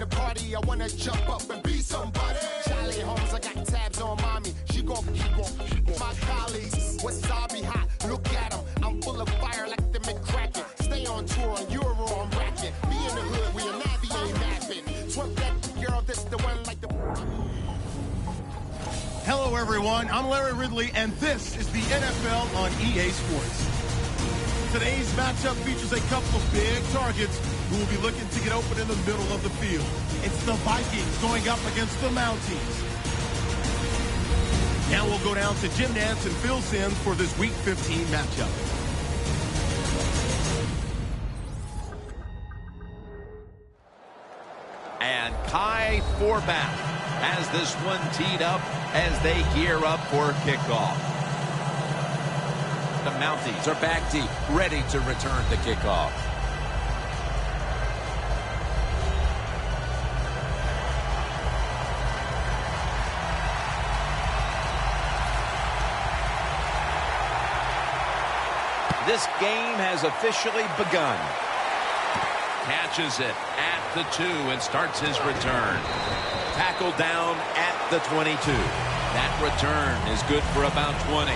the party, I wanna jump up and be somebody. Charlie Holmes, I got tabs on mommy. She gon' my colleagues. Wasabi hot, look at them. I'm full of fire like the McCracken. Stay on tour on Euro, I'm racking. Be in the hood where your navy ain't napping. Twerk that girl, this the one like the... Hello, everyone. I'm Larry Ridley, and this is the NFL on EA Sports. Today's matchup features a couple of big targets who will be looking to get open in the middle of the field. It's the Vikings going up against the Mounties. Now we'll go down to Jim Nantz and Phil Simms for this Week 15 matchup. And Kai Forbath has this one teed up as they gear up for kickoff. The Mounties are back deep, ready to return the kickoff. This game has officially begun. Catches it at the 2 and starts his return. Tackled down at the 22. That return is good for about 20.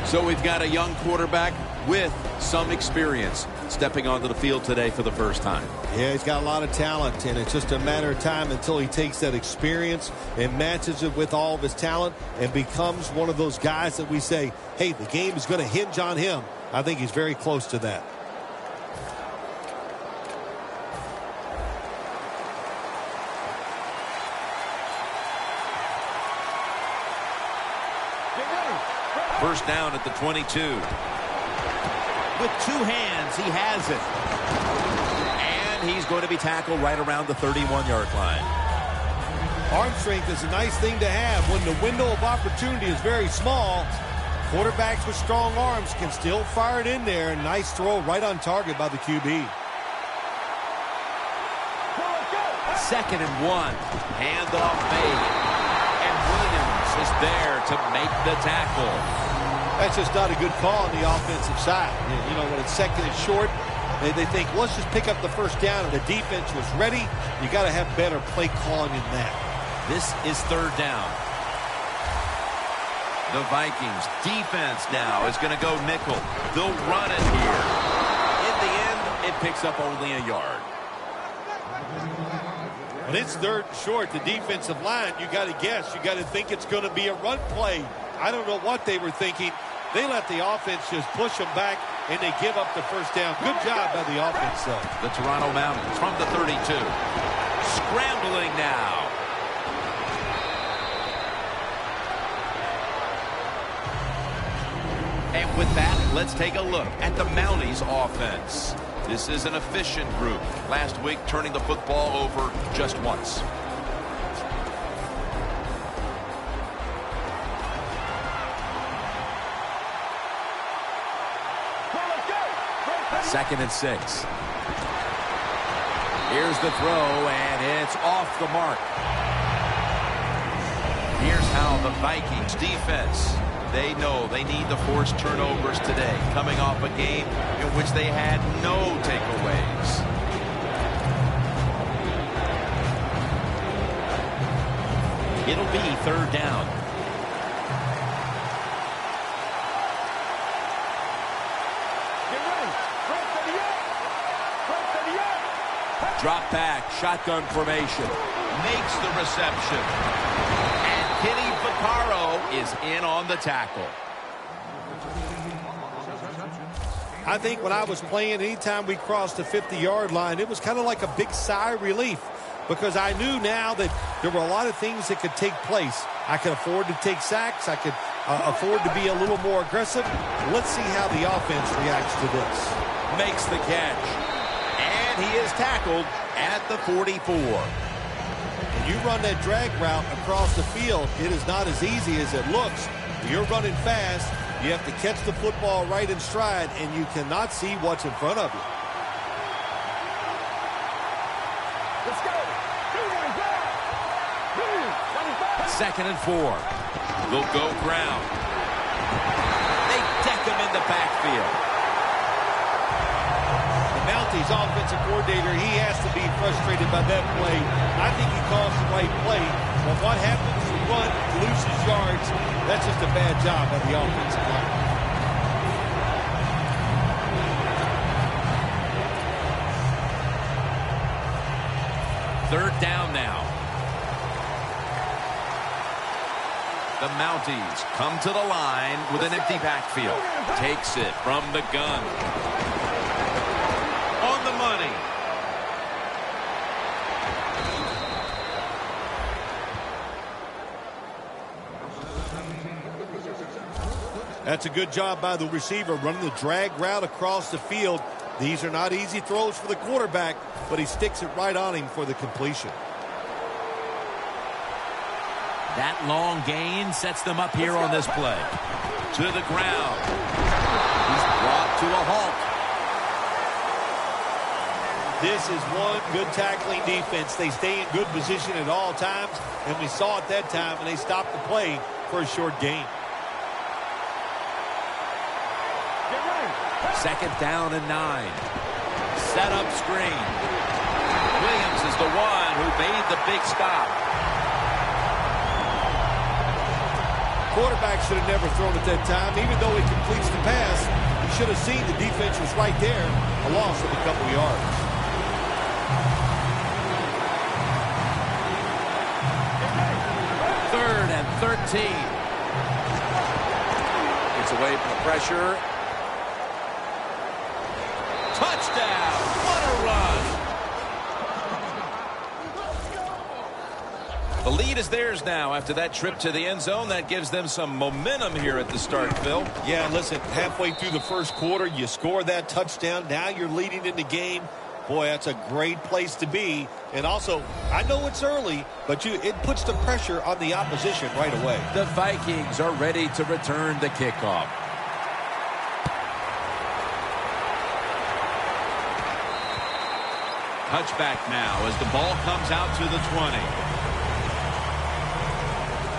So we've got a young quarterback with some experience stepping onto the field today for the first time. Yeah, he's got a lot of talent, and it's just a matter of time until he takes that experience and matches it with all of his talent and becomes one of those guys that we say, hey, the game is going to hinge on him. I think he's very close to that. First down at the 22. With 2 hands, he has it. And he's going to be tackled right around the 31-yard line. Arm strength is a nice thing to have when the window of opportunity is very small. Quarterbacks with strong arms can still fire it in there. Nice throw right on target by the QB. 2nd and 1. Handoff made. And Williams is there to make the tackle. That's just not a good call on the offensive side. You know, when it's 2nd and short, they think, let's just pick up the first down, and the defense was ready. You got to have better play calling than that. This is 3rd down. The Vikings defense now is going to go nickel. They'll run it here. In the end, it picks up only a yard. When it's 3rd and short, the defensive line, you got to guess. You got to think it's going to be a run play. I don't know what they were thinking. They let the offense just push them back, and they give up the first down. Good job by the offense, though. The Toronto Mounties from the 32. Scrambling now. And with that, let's take a look at the Mounties offense. This is an efficient group. Last week, turning the football over just once. Second and 6. Here's the throw, and it's off the mark. Here's how the Vikings defense, they know they need to force turnovers today, coming off a game in which they had no takeaways. It'll be 3rd down. Drop back, shotgun formation, makes the reception. And Kenny Vaccaro is in on the tackle. I think when I was playing, anytime we crossed the 50-yard line, it was kind of like a big sigh of relief because I knew now that there were a lot of things that could take place. I could afford to take sacks. I could afford to be a little more aggressive. Let's see how the offense reacts to this. Makes the catch. And he is tackled at the 44. When you run that drag route across the field, it is not as easy as it looks. You're running fast. You have to catch the football right in stride, and you cannot see what's in front of you. Let's go. 2nd and 4. They'll go ground. They deck him in the backfield. The Mounties offensive coordinator, he has to be frustrated by that play. I think he calls the right play, but what happens when one loses yards, that's just a bad job by the offensive line. Third down now. The Mounties come to the line with an empty backfield. Takes it from the gun. On the money. That's a good job by the receiver, running the drag route across the field. These are not easy throws for the quarterback, but he sticks it right on him for the completion. That long gain sets them up here on this play. To the ground. He's brought to a halt. This is one good tackling defense. They stay in good position at all times, and we saw it that time when they stopped the play for a short gain. Second down and 9. Set up screen. Williams is the one who made the big stop. Quarterback should have never thrown at that time. Even though he completes the pass, he should have seen the defense was right there. A loss of a couple yards. Third and 13. Gets away from the pressure. Touchdown! What a run! The lead is theirs now after that trip to the end zone. That gives them some momentum here at the start, Phil. Yeah, listen, halfway through the first quarter, you score that touchdown. Now you're leading in the game. Boy, that's a great place to be. And also, I know it's early, but it puts the pressure on the opposition right away. The Vikings are ready to return the kickoff. Touchback now as the ball comes out to the 20.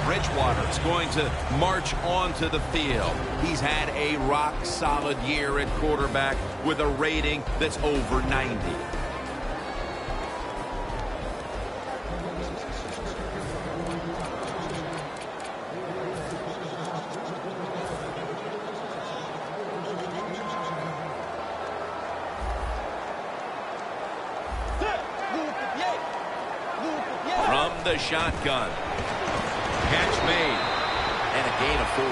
Bridgewater's going to march onto the field. He's had a rock-solid year at quarterback with a rating that's over 90. From the shotgun. Catch made. And a gain of 4.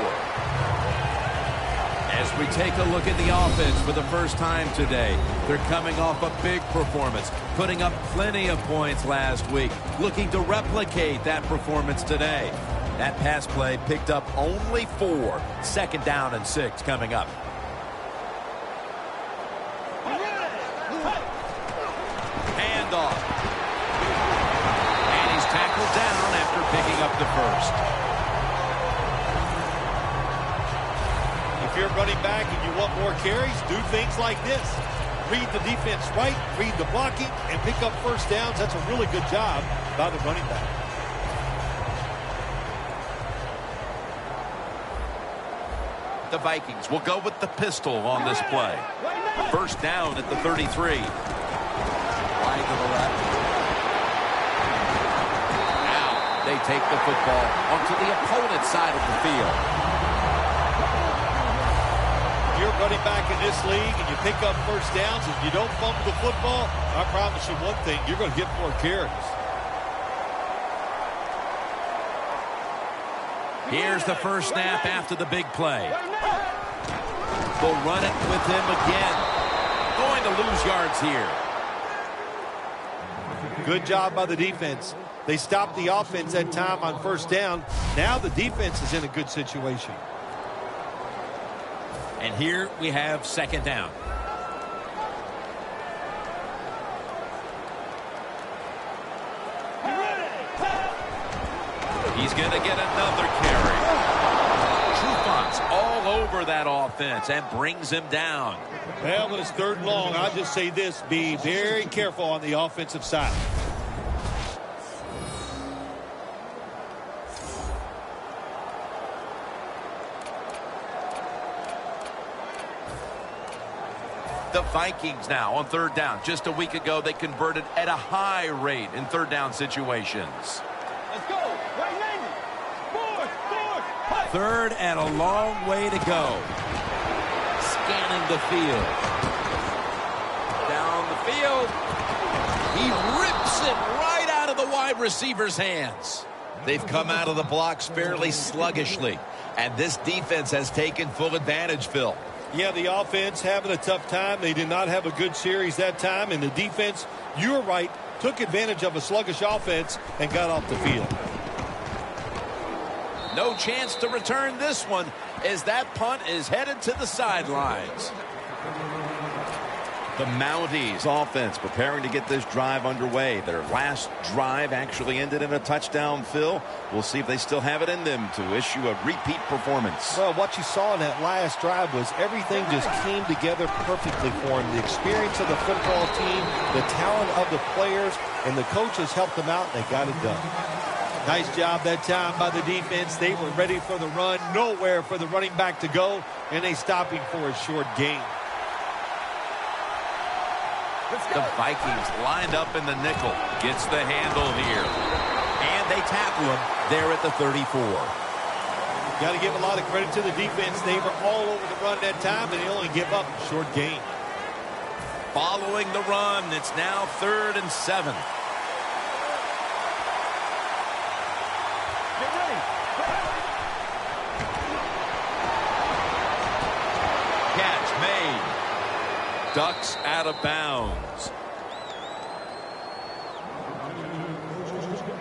As we take a look at the offense for the first time today, they're coming off a big performance, putting up plenty of points last week, looking to replicate that performance today. That pass play picked up only 4. Second down and 6 coming up. Handoff. And he's tackled down after picking up the first. If you're running back and you want more carries, do things like this. Read the defense right, read the blocking, and pick up first downs. That's a really good job by the running back. The Vikings will go with the pistol on this play. First down at the 33. Wide to the left. Now they take the football onto the opponent's side of the field. You're running back in this league and you pick up first downs and you don't fumble the football, I promise you one thing, you're going to get more carries. Here's the first snap after the big play. They'll run it with him again. Going to lose yards here. Good job by the defense. They stopped the offense that time on first down. Now the defense is in a good situation. And here we have second down. He's going to get another carry. Trufont's all over that offense and brings him down. Well, when it's third and long, I'll just say this. Be very careful on the offensive side. The Vikings now on third down. Just a week ago, they converted at a high rate in third down situations. Let's go. Third and a long way to go. Scanning the field. Down the field. He rips it right out of the wide receiver's hands. They've come out of the blocks fairly sluggishly, and this defense has taken full advantage, Phil. Yeah, the offense having a tough time. They did not have a good series that time, and the defense, you were right, took advantage of a sluggish offense and got off the field. No chance to return this one as that punt is headed to the sidelines. The Mounties offense preparing to get this drive underway. Their last drive actually ended in a touchdown, Phil. We'll see if they still have it in them to issue a repeat performance. Well, what you saw in that last drive was everything just came together perfectly for them. The experience of the football team, the talent of the players, and the coaches helped them out, and they got it done. Nice job that time by the defense. They were ready for the run. Nowhere for the running back to go, and they stopped him for a short gain. The Vikings lined up in the nickel. Gets the handle here. And they tackle him there at the 34. Got to give a lot of credit to the defense. They were all over the run that time, and they only give up a short gain. Following the run, it's now 3rd and 7. Get ready. Catch made. Ducks out of bounds.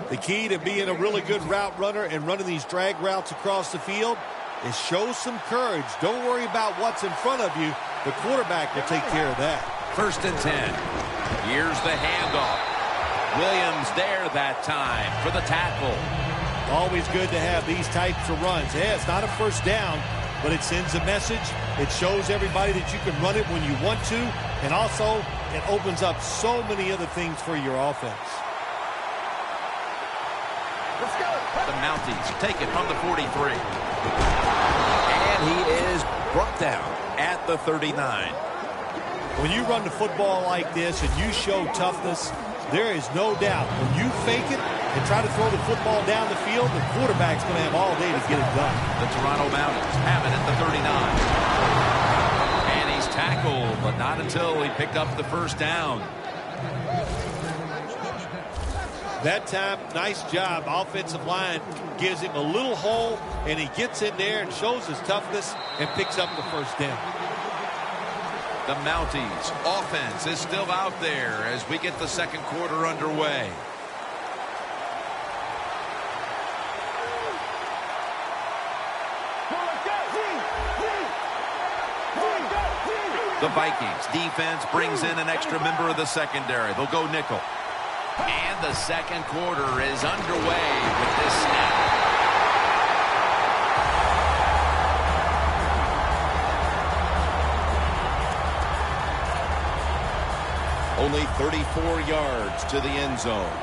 The key to being a really good route runner and running these drag routes across the field is show some courage. Don't worry about what's in front of you. The quarterback will take care of that. 1st and 10. Here's the handoff. Williams there that time for the tackle. Always good to have these types of runs. Yeah, it's not a first down, but it sends a message. It shows everybody that you can run it when you want to, and also it opens up so many other things for your offense. Let's go. The Mounties take it from the 43. And he is brought down at the 39. When you run the football like this and you show toughness, there is no doubt when you fake it and try to throw the football down the field, the quarterback's going to have all day to get it done. The Toronto Mounties have it at the 39. And he's tackled, but not until he picked up the first down. That time, nice job. Offensive line gives him a little hole, and he gets in there and shows his toughness and picks up the first down. The Mounties offense is still out there as we get the second quarter underway. The Vikings defense brings in an extra member of the secondary. They'll go nickel. And the second quarter is underway with this snap. Only 34 yards to the end zone.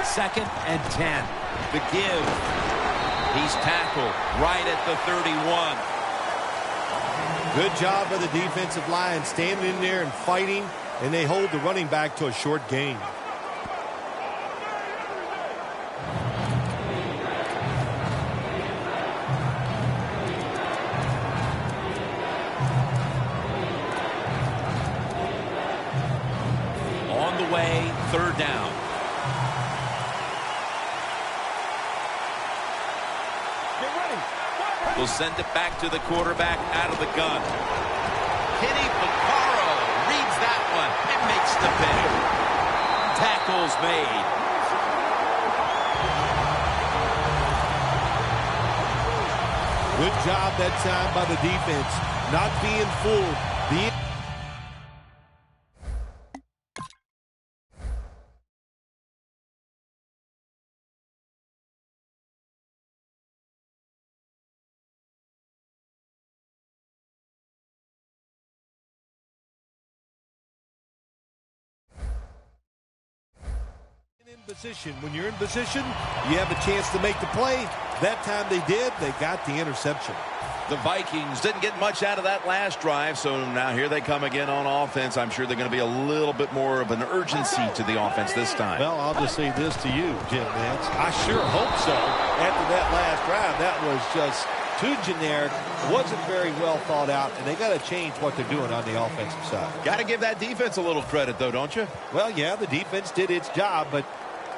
Second and 10. The give. He's tackled right at the 31. Good job by the defensive line standing in there and fighting, and they hold the running back to a short gain. On the way, 3rd down. Will send it back to the quarterback out of the gun. Kenny Vaccaro reads that one and makes the pick. Tackles made. Good job that time by the defense, not being fooled. position. When you're in position, you have a chance to make the play. That time they did. They got the interception. The Vikings didn't get much out of that last drive, so now here they come again on offense. I'm sure they're going to be a little bit more of an urgency to the offense this time. Well, I'll just say this to you, Jim Nance. I sure hope so. After that last drive, that was just too generic, wasn't very well thought out, and they got to change what they're doing on the offensive side. Got to give that defense a little credit, though, don't you? Well, yeah, the defense did its job, but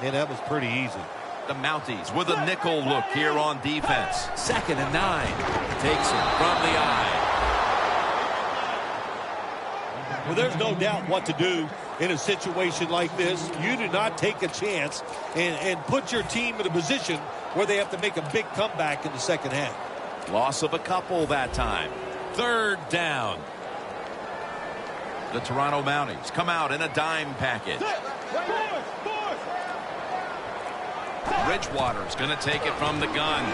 man, that was pretty easy. The Mounties with a nickel look here on defense. 2nd and 9. Takes it from the eye. Well, there's no doubt what to do in a situation like this. You do not take a chance and put your team in a position where they have to make a big comeback in the second half. Loss of a couple that time. 3rd down. The Toronto Mounties come out in a dime package. Bridgewater's going to take it from the gun.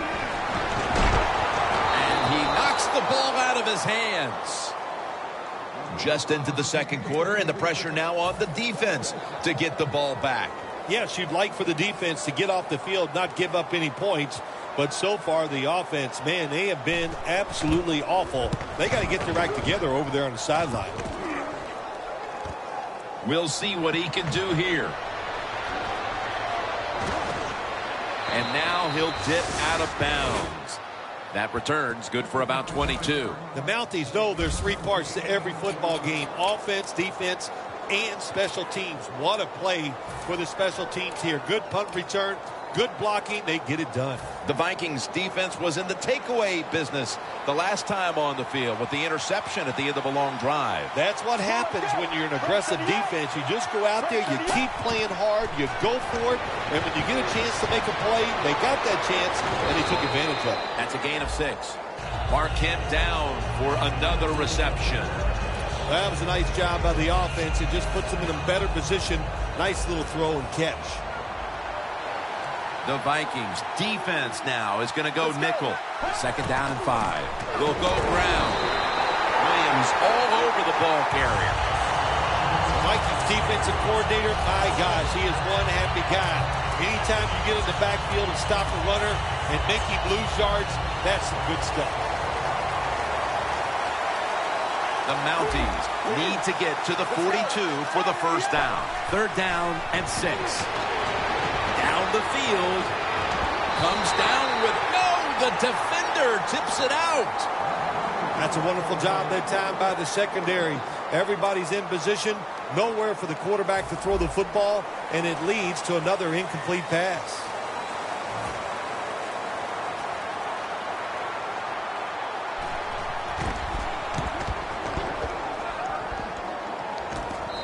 And he knocks the ball out of his hands. Just into the second quarter, and the pressure now on the defense to get the ball back. Yes, you'd like for the defense to get off the field, not give up any points. But so far, the offense, man, they have been absolutely awful. They got to get their act together over there on the sideline. We'll see what he can do here. And now he'll dip out of bounds. That return's good for about 22. The Mounties know there's 3 parts to every football game: offense, defense, and special teams. What a play for the special teams here. Good punt return, good blocking. They get it done. The Vikings defense was in the takeaway business the last time on the field with the interception at the end of a long drive. That's what happens when you're an aggressive defense. You just go out there, you keep playing hard, you go for it, and when you get a chance to make a play, they got that chance, and they took advantage of it. That's a gain of 6. Mark him down for another reception. That was a nice job by the offense. It just puts them in a better position. Nice little throw and catch. The Vikings defense now is going to go nickel. 2nd down and 5. They'll go ground. Williams all over the ball carrier. Vikings defensive coordinator, my gosh, he is one happy guy. Anytime you get in the backfield and stop a runner and make him lose yards, that's some good stuff. The Mounties need to get to the 42 for the 1st down. 3rd down and 6. Down the field. Comes down with the defender tips it out. That's a wonderful job that time by the secondary. Everybody's in position. Nowhere for the quarterback to throw the football, and it leads to another incomplete pass.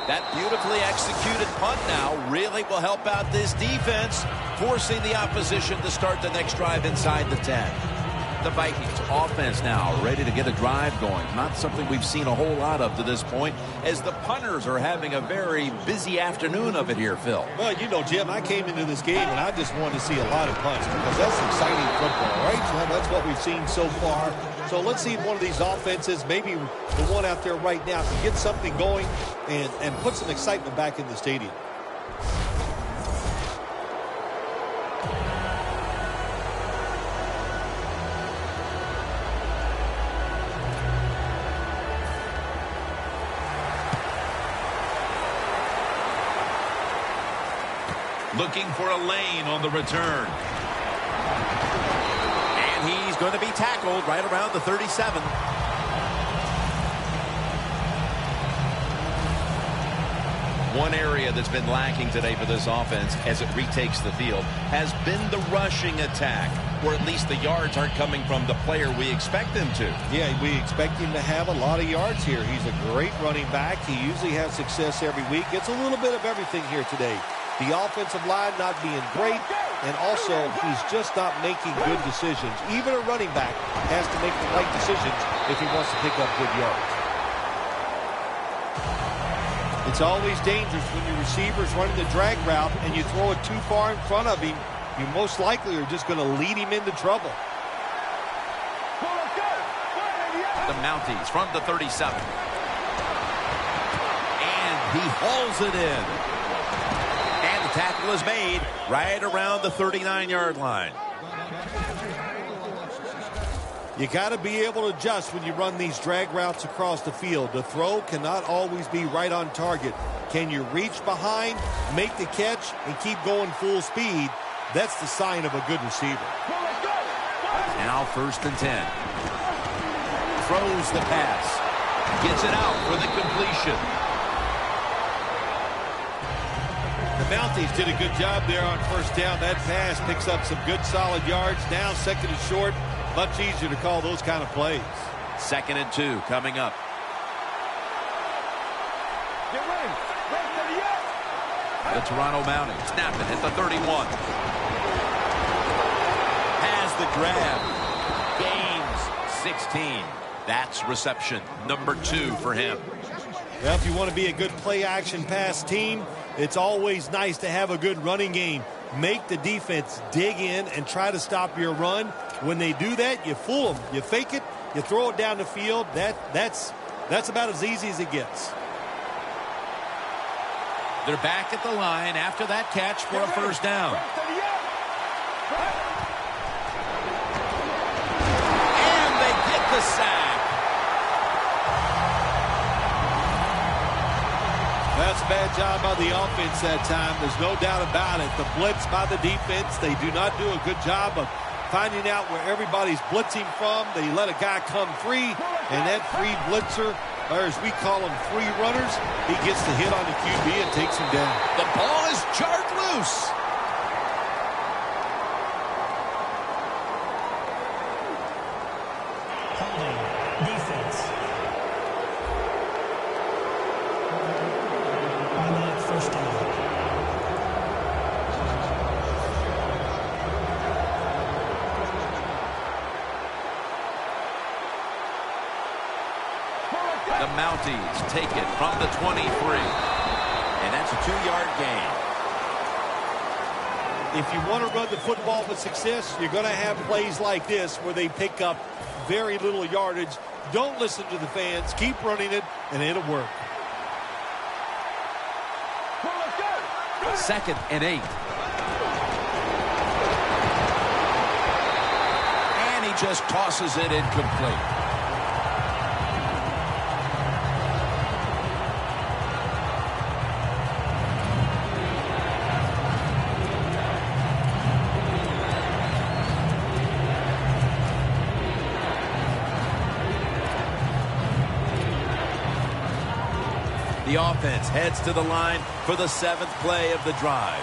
That beautifully executed punt now really will help out this defense, forcing the opposition to start the next drive inside the 10. The Vikings offense now ready to get a drive going. Not something we've seen a whole lot of to this point, as the punters are having a very busy afternoon of it here, Phil. Well, you know, Jim, I came into this game and I just wanted to see a lot of punts because that's exciting football, right? Well, that's what we've seen so far. So let's see if one of these offenses, maybe the one out there right now, can get something going and put some excitement back in the stadium. Looking for a lane on the return. And he's going to be tackled right around the 37. One area that's been lacking today for this offense as it retakes the field has been the rushing attack, or at least the yards aren't coming from the player we expect them to. Yeah, we expect him to have a lot of yards here. He's a great running back. He usually has success every week. It's a little bit of everything here today. The offensive line not being great, and also he's just not making good decisions. Even a running back has to make the right decisions if he wants to pick up good yards. It's always dangerous when your receiver's running the drag route and you throw it too far in front of him. You most likely are just going to lead him into trouble. The Mounties from the 37. And he hauls it in. And The tackle is made right around the 39-yard line. You got to be able to adjust when you run these drag routes across the field. The throw cannot always be right on target. Can you reach behind, make the catch, and keep going full speed? That's the sign of a good receiver. Now 1st and 10. Throws the pass. Gets it out for the completion. The Mounties did a good job there on 1st down. That pass picks up some good solid yards. Now 2nd and short. Much easier to call those kind of plays. 2nd and 2 coming up. Get ready. The Toronto Mounties snap it at the 31. Has the grab. Gains 16. That's reception number 2 for him. Well, if you want to be a good play-action pass team, it's always nice to have a good running game. Make the defense dig in and try to stop your run. When they do that, you fool them. You fake it, you throw it down the field. That's about as easy as it gets. They're back at the line after that catch for a 1st down. And they get the sack. That's a bad job by the offense that time. There's no doubt about it. The blitz by the defense, they do not do a good job of finding out where everybody's blitzing from. They let a guy come free, and that free blitzer, or as we call them, free runners, he gets the hit on the QB and takes him down. The ball is jarred loose. Defense. On that 1st down. The Mounties take it from the 23. And that's a 2-yard gain. If you want to run the football with success, you're going to have plays like this where they pick up very little yardage. Don't listen to the fans. Keep running it, and it'll work. 2nd and 8. And he just tosses it incomplete. The offense heads to the line for the 7th play of the drive.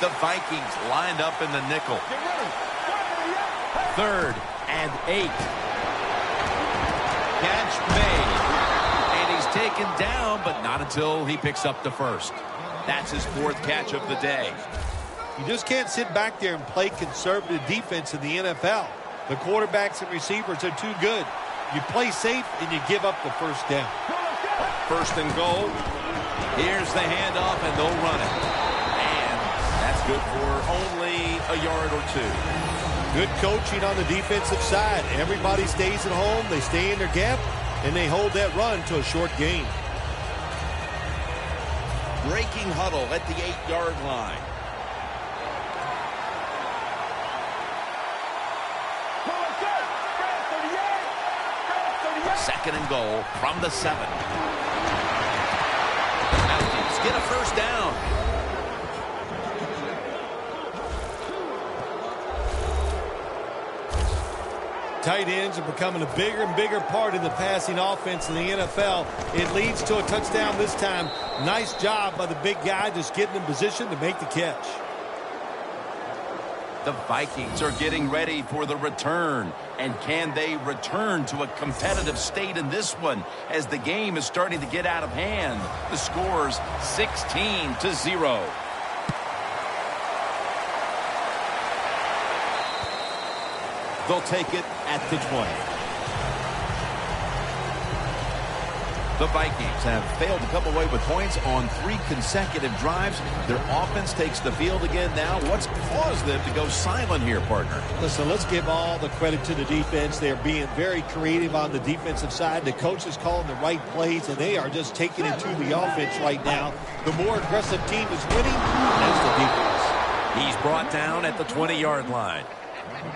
The Vikings lined up in the nickel. 3rd and 8. Catch made. And he's taken down, but not until he picks up the 1st. That's his 4th catch of the day. You just can't sit back there and play conservative defense in the NFL. The quarterbacks and receivers are too good. You play safe and you give up the 1st down. 1st and goal. Here's the handoff, and they'll run it. And that's good for only a yard or 2. Good coaching on the defensive side. Everybody stays at home. They stay in their gap, and they hold that run to a short gain. Breaking huddle at the 8-yard line. Second and goal from the 7. The Mounties get a 1st down. Tight ends are becoming a bigger and bigger part in the passing offense in the NFL. It leads to a touchdown this time. Nice job by the big guy just getting in position to make the catch. The Vikings are getting ready for the return. And can they return to a competitive state in this one as the game is starting to get out of hand? The score's 16-0. They'll take it at the 20. The Vikings have failed to come away with points on 3 consecutive drives. Their offense takes the field again now. What's caused them to go silent here, partner? Listen, let's give all the credit to the defense. They're being very creative on the defensive side. The coach is calling the right plays, and they are just taking it to the offense right now. The more aggressive team is winning, that's the defense. He's brought down at the 20-yard line.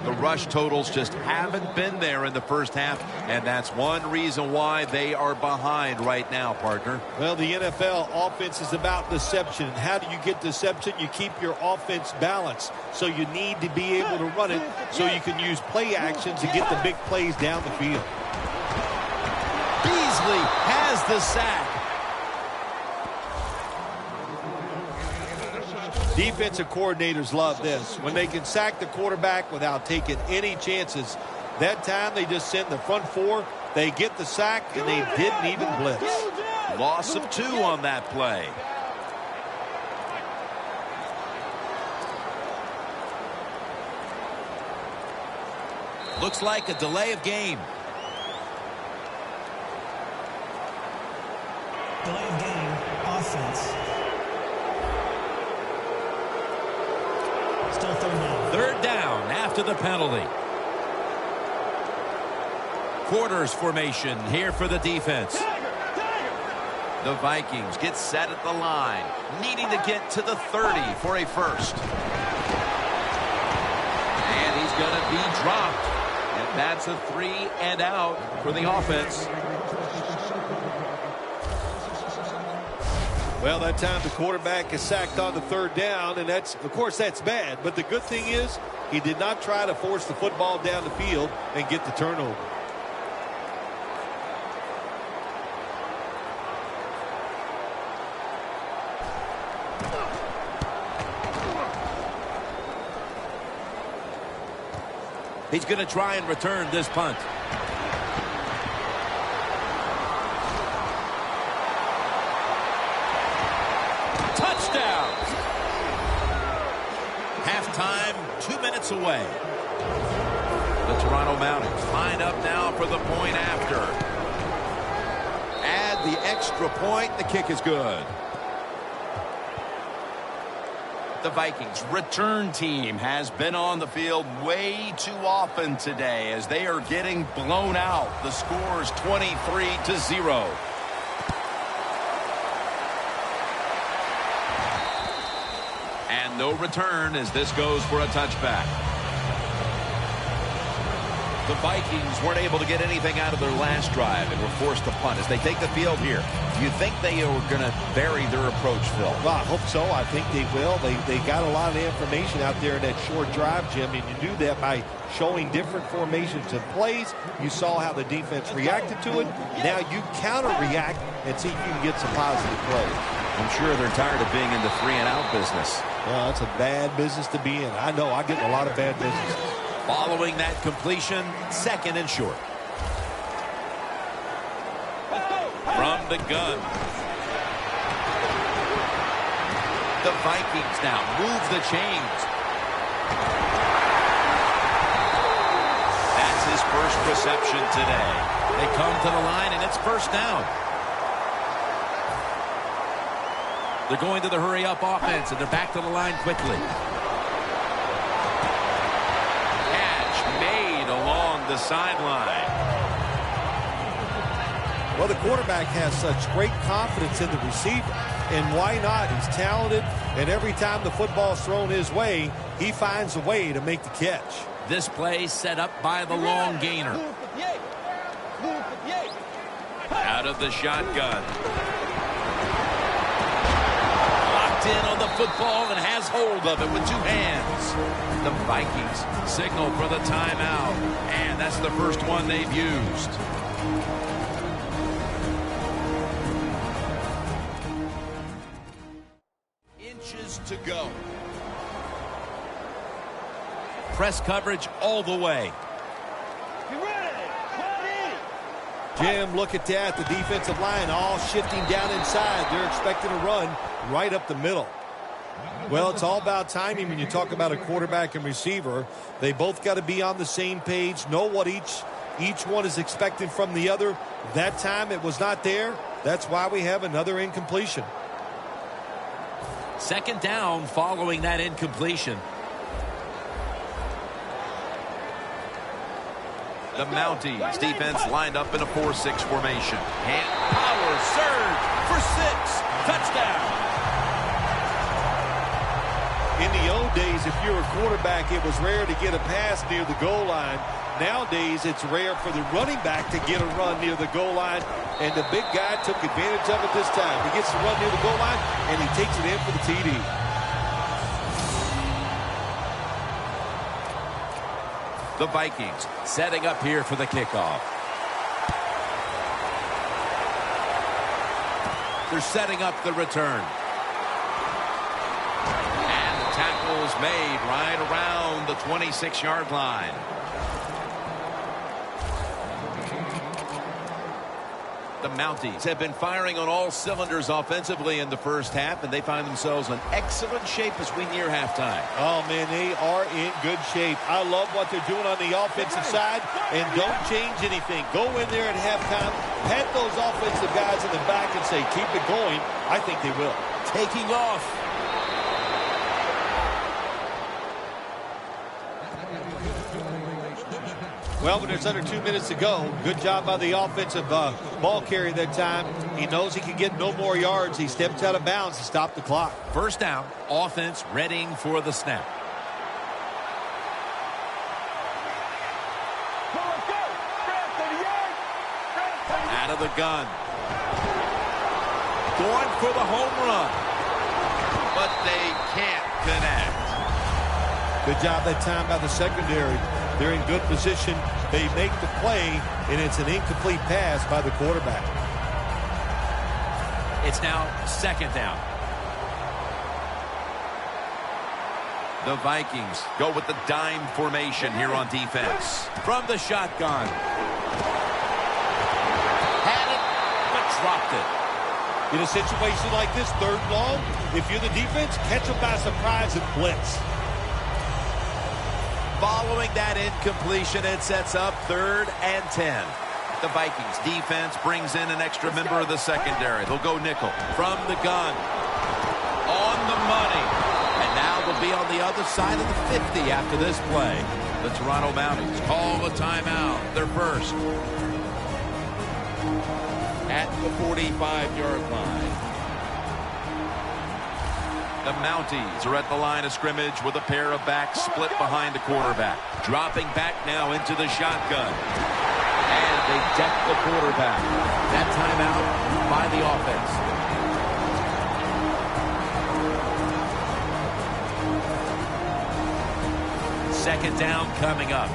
The rush totals just haven't been there in the first half, and that's one reason why they are behind right now, partner. Well, the NFL offense is about deception. How do you get deception? You keep your offense balanced. So you need to be able to run it so you can use play action to get the big plays down the field. Beasley has the sack. Defensive coordinators love this. When they can sack the quarterback without taking any chances. That time they just send the front 4. They get the sack, and they didn't even blitz. Loss of 2 on that play. Looks like a delay of game. Delay of game. Offense. Still third down after the penalty. Quarters formation here for the defense. The Vikings get set at the line, needing to get to the 30 for a first. And he's going to be dropped. And that's a 3 and out for the offense. Well, that time the quarterback is sacked on the 3rd down, and of course that's bad. But the good thing is he did not try to force the football down the field and get the turnover. He's going to try and return this punt. Touchdown! Halftime, 2 minutes away. The Toronto Mounties line up now for the point after. Add the extra point. The kick is good. The Vikings return team has been on the field way too often today as they are getting blown out. The score is 23-0. And no return as this goes for a touchback. The Vikings weren't able to get anything out of their last drive and were forced to punt as they take the field here. Do you think they are going to vary their approach, Phil? Well, I hope so. I think they will. They got a lot of information out there in that short drive, Jim, and you do that by showing different formations and plays. You saw how the defense reacted to it. Now you counter-react and see if you can get some positive plays. I'm sure they're tired of being in the 3-and-out business. Well, that's a bad business to be in. I know. I get in a lot of bad business. Following that completion, 2nd and short. From the gun. The Vikings now move the chains. That's his first reception today. They come to the line, and it's first down. They're going to the hurry-up offense, and they're back to the line quickly. Along the sideline. Well, the quarterback has such great confidence in the receiver, and why not? He's talented, and every time the football's thrown his way, he finds a way to make the catch. This play set up by the long gainer. Out of the shotgun. Locked in on the football and has hold of it with 2 hands. The Vikings signal for the timeout, and that's the first one they've used. Inches to go. Press coverage all the way. Jim, look at that. The defensive line all shifting down inside. They're expecting a run right up the middle. Well, it's all about timing when you talk about a quarterback and receiver. They both got to be on the same page, know what each one is expecting from the other. That time it was not there. That's why we have another incompletion. Second down following that incompletion. The Mounties defense lined up in a 4-6 formation. Hand power surge for 6. Touchdown. In the old days, if you're a quarterback, it was rare to get a pass near the goal line. Nowadays, it's rare for the running back to get a run near the goal line, and the big guy took advantage of it this time. He gets the run near the goal line, and he takes it in for the TD. The Vikings setting up here for the kickoff. They're setting up the return. And the tackle's made right around the 26-yard line. The Mounties have been firing on all cylinders offensively in the first half, and they find themselves in excellent shape as we near halftime. Oh, man, they are in good shape. I love what they're doing on the offensive side, and don't change anything. Go in there at halftime, pat those offensive guys in the back and say, keep it going. I think they will. Taking off. Well, when there's under 2 minutes to go, good job by the offensive ball carrier that time. He knows he can get no more yards. He steps out of bounds to stop the clock. First down, offense readying for the snap. Out of the gun. Going for the home run. But they can't connect. Good job that time by the secondary. They're in good position. They make the play, and it's an incomplete pass by the quarterback. It's now second down. The Vikings go with the dime formation here on defense. From the shotgun. Had it, but dropped it. In a situation like this, third and long, if you're the defense, catch them by surprise and blitz. Following that incompletion, it sets up 3rd and 10. The Vikings defense brings in an extra member of the secondary. They'll go nickel from the gun. On the money. And now they'll be on the other side of the 50 after this play. The Toronto Mounties call a timeout. Their first. At the 45-yard line. The Mounties are at the line of scrimmage with a pair of backs split behind the quarterback. Dropping back now into the shotgun. And they deck the quarterback. That timeout by the offense. Second down coming up.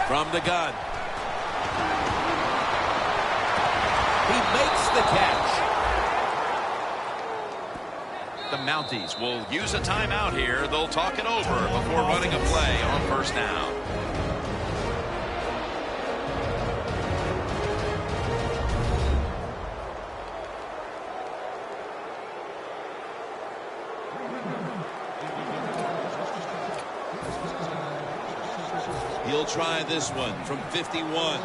From the gun. He makes the catch. The Mounties will use a timeout here. They'll talk it over before running a play on first down. He'll try this one from 51.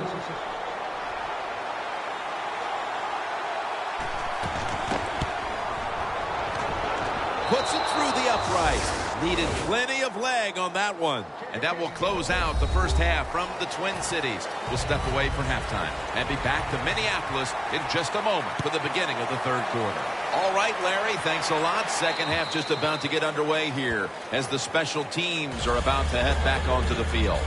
Puts it through the upright. Needed plenty of leg on that one. And that will close out the first half from the Twin Cities. We'll step away for halftime and be back to Minneapolis in just a moment for the beginning of the third quarter. All right, Larry, thanks a lot. Second half just about to get underway here as the special teams are about to head back onto the field.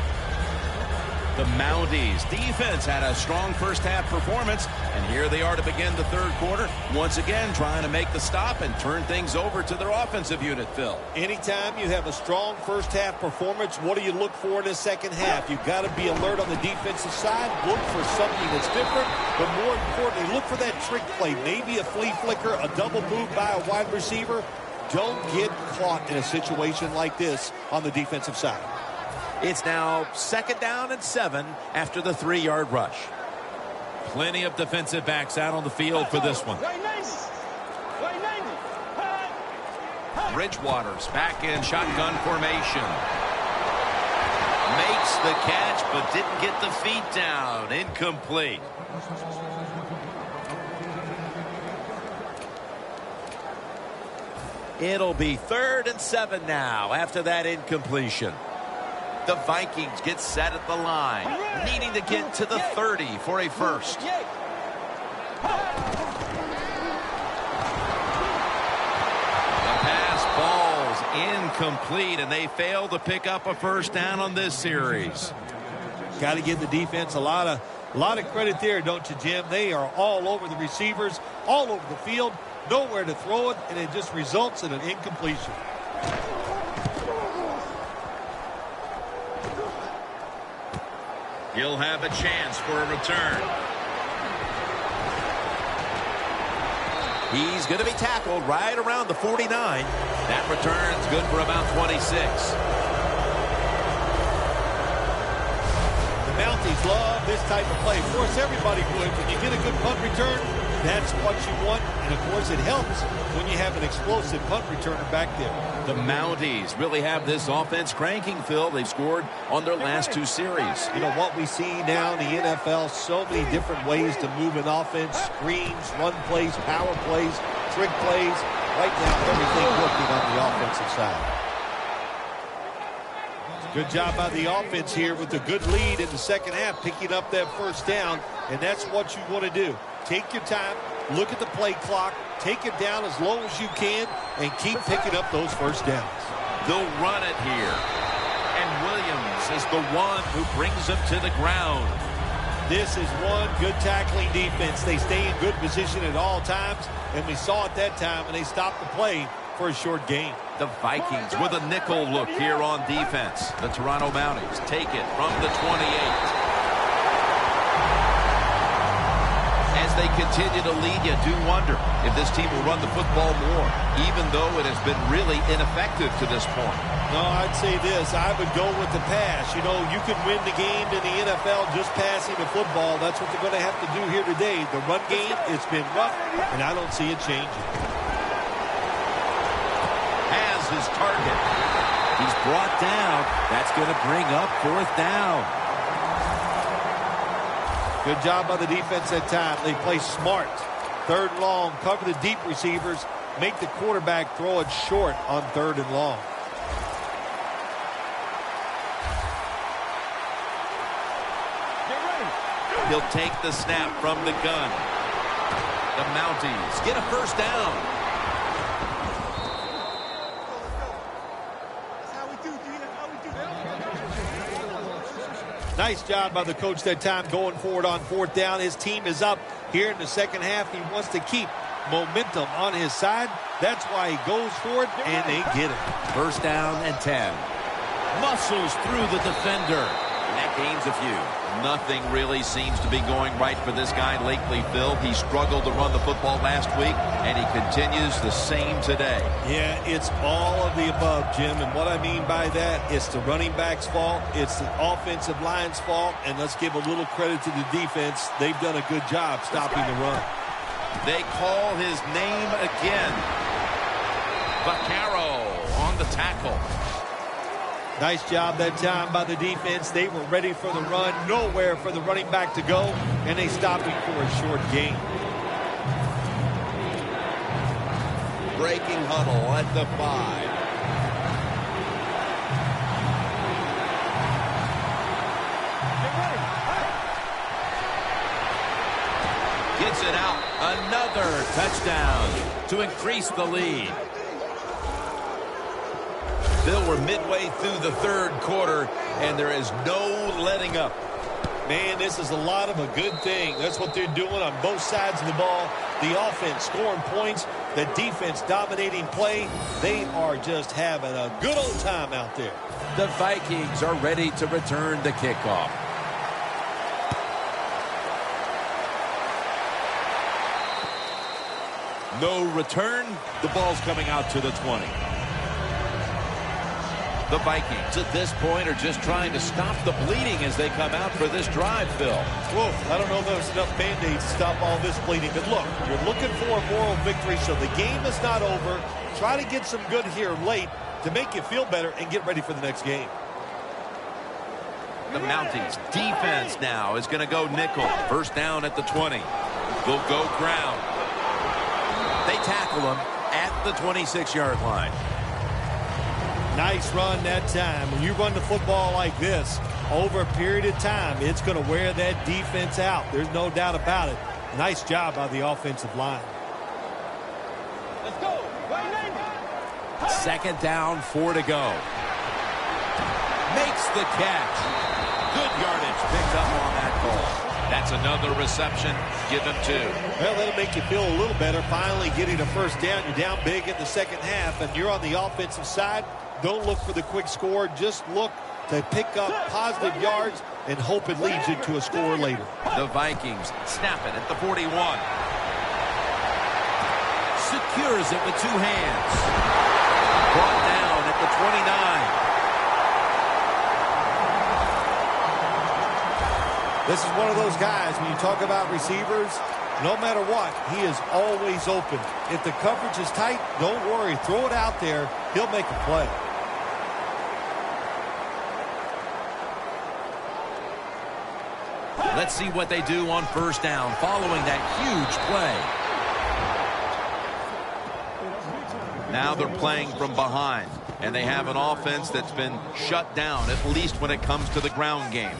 The Mounties defense had a strong first half performance, and here they are to begin the third quarter. Once again, trying to make the stop and turn things over to their offensive unit, Phil. Anytime you have a strong first half performance, what do you look for in the second half? You've got to be alert on the defensive side. Look for something that's different, but more importantly, look for that trick play. Maybe a flea flicker, a double move by a wide receiver. Don't get caught in a situation like this on the defensive side. It's now second down and 7 after the 3-yard rush. Plenty of defensive backs out on the field for this one. Bridgewater's back in shotgun formation. Makes the catch, but didn't get the feet down. Incomplete. It'll be 3rd and 7 now after that incompletion. The Vikings get set at the line, needing to get to the 30 for a first. The pass falls incomplete, and they fail to pick up a first down on this series. Got to give the defense a lot of credit there, don't you, Jim? They are all over the receivers, all over the field, nowhere to throw it, and it just results in an incompletion. He'll have a chance for a return. He's going to be tackled right around the 49. That return's good for about 26. The Mounties love this type of play. Of course, everybody would. When you get a good punt return, that's what you want. And, of course, it helps when you have an explosive punt returner back there. The Mounties really have this offense cranking, Phil. They've scored on their last 2 series. You know, what we see now in the NFL, so many different ways to move an offense, screens, run plays, power plays, trick plays. Right now, everything working on the offensive side. Good job by the offense here with a good lead in the second half, picking up that first down, and that's what you want to do. Take your time, look at the play clock, take it down as low as you can, and keep picking up those first downs. They'll run it here. And Williams is the one who brings them to the ground. This is one good tackling defense. They stay in good position at all times, and we saw it that time, and they stopped the play for a short gain. The Vikings with a nickel look here on defense. The Toronto Mounties take it from the 28. As they continue to lead, you do wonder if this team will run the football more, even though it has been really ineffective to this point. No, I'd say this. I would go with the pass. You know, you can win the game in the NFL just passing the football. That's what they're going to have to do here today. The run game, it's been rough, and I don't see it changing. Has his target. He's brought down. That's going to bring up 4th down. Good job by the defense that time. They play smart. 3rd and long. Cover the deep receivers. Make the quarterback throw it short on 3rd and long. He'll take the snap from the gun. The Mounties get a first down. Nice job by the coach that time going forward on 4th down. His team is up here in the second half. He wants to keep momentum on his side. That's why he goes for it, and they get it. First down and 10. Muscles through the defender. And that gains a few. Nothing really seems to be going right for this guy lately, Phil. He struggled to run the football last week, and he continues the same today. Yeah, it's all of the above, Jim. And what I mean by that, it's the running back's fault, it's the offensive line's fault, and let's give a little credit to the defense. They've done a good job stopping the run. They call his name again. Vaccaro on the tackle. Nice job that time by the defense. They were ready for the run. Nowhere for the running back to go. And they stopped him for a short gain. Breaking huddle at the 5. Gets it out. Another touchdown to increase the lead. Bill, we're midway through the 3rd quarter, and there is no letting up. Man, this is a lot of a good thing. That's what they're doing on both sides of the ball. The offense scoring points, the defense dominating play. They are just having a good old time out there. The Vikings are ready to return the kickoff. No return. The ball's coming out to the 20. The Vikings at this point are just trying to stop the bleeding as they come out for this drive, Phil. Whoa, I don't know if there's enough Band-Aids to stop all this bleeding. But look, you're looking for a moral victory, so the game is not over. Try to get some good here late to make you feel better and get ready for the next game. The Mounties defense now is going to go nickel. First down at the 20. They'll go ground. They tackle him at the 26-yard line. Nice run that time. When you run the football like this, over a period of time, it's going to wear that defense out. There's no doubt about it. Nice job by the offensive line. Let's go. Second down, 4 to go. Makes the catch. Good yardage picked up on that ball. That's another reception. Give him 2. Well, that'll make you feel a little better. Finally getting a first down. You're down big in the second half, and you're on the offensive side. Don't look for the quick score. Just look to pick up positive yards and hope it leads you to a score later. The Vikings snap it at the 41. Secures it with 2 hands. Brought down at the 29. This is one of those guys, when you talk about receivers, no matter what, he is always open. If the coverage is tight, don't worry. Throw it out there. He'll make a play. Let's see what they do on first down following that huge play. Now they're playing from behind, and they have an offense that's been shut down, at least when it comes to the ground game.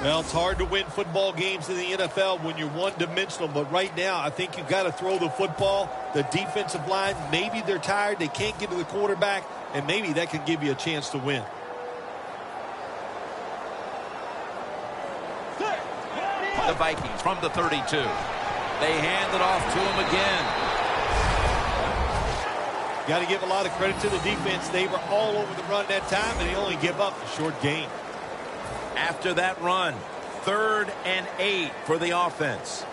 Well, it's hard to win football games in the NFL when you're one-dimensional, but right now I think you've got to throw the football. The defensive line, maybe they're tired, they can't get to the quarterback, and maybe that can give you a chance to win. The Vikings from the 32. They hand it off to him again. Got to give a lot of credit to the defense. They were all over the run that time, and they only give up a short gain. After that run, 3rd and 8 for the offense.